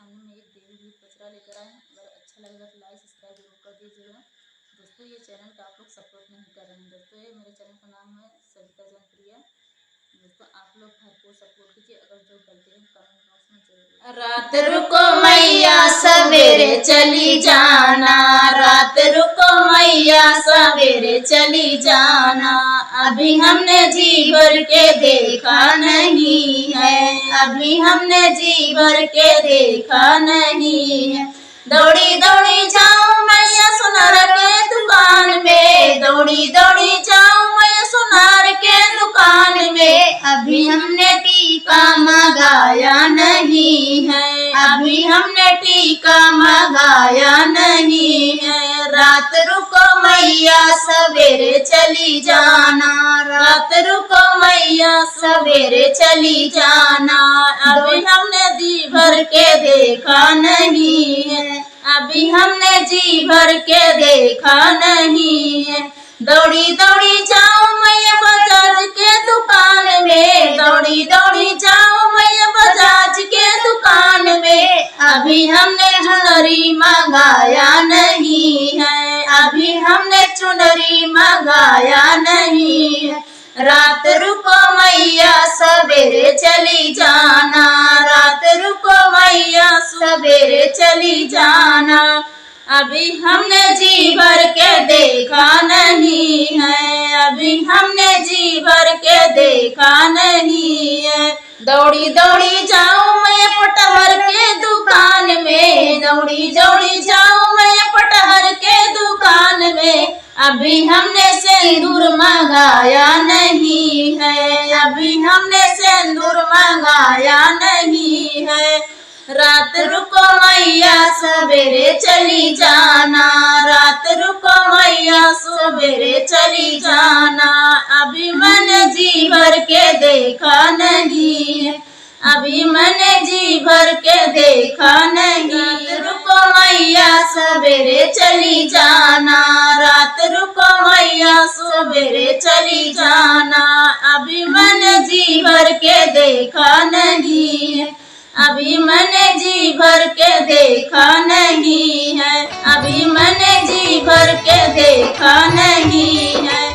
सामने मैं एक देवी दूध पचरा लेकर आए हैं। अगर अच्छा लगेगा तो लाइक सब्सक्राइब जरूर कर दीजिएगा। दोस्तों ये चैनल का आप लोग सपोर्ट नहीं कर रहे हैं। दोस्तों ये मेरे चैनल का नाम है सविता जनप्रिया। दोस्तों आप लोग भरपूर सपोर्ट कीजिए। अगर जो गलती है कमेंट बॉक्स में जरूर। रात रुको मैया सवेरे चली जाना, रात रुको मैया सवेरे चली जाना। अभी हमने जी भर के देखा नहीं है, अभी हमने जी भर के देखा नहीं है। दौड़ी दौड़ी जाऊं मैया सुनार के दुकान में, दौड़ी दौड़ी जाऊं मैया सुनार के दुकान में। अभी हमने टीका मंगाया नहीं है, अभी हमने टीका मंगाया नहीं है। रात रुको मैया सवेरे चली जाना, रात रुको मैया सवेरे चली जाना। अभी हमने जी भर के देखा नहीं है, अभी हमने जी भर के देखा नहीं है। दौड़ी दौड़ी जाऊं मैया बजाज के दुकान में, दौड़ी दौड़ी जाऊं मैया बजाज के दुकान में। अभी हमने चुनरी मंगाया नहीं है, अभी हमने चुनरी मंगाया नहीं है। रात रुको मैया सवेरे चली जाना, रात रुको मैया सवेरे चली जाना। अभी हमने जी भर के देखा नहीं है, अभी हमने जी भर के देखा नहीं है। दौड़ी दौड़ी जाऊं मैं पटहर के दुकान में, दौड़ी दौड़ी जाऊं मैं पटहर के दुकान में। अभी हमने सिंदूर मंगाया नहीं है, अभी हमने सिंदूर मंगाया नहीं है। रात रुको मैया सवेरे चली जाना, रात रुको मैया सवेरे चली जाना। अभी मैंने जी भर के देखा नहीं है, अभी मैंने जी भर के देखा नहीं। रात रुको मैया सवेरे चली जाना, रात रुको मैया सवेरे चली जाना। अभी मैंने जी भर के देखा नहीं है, अभी मैंने जी भर के देखा नहीं है, अभी मैंने जी भर के देखा नहीं है।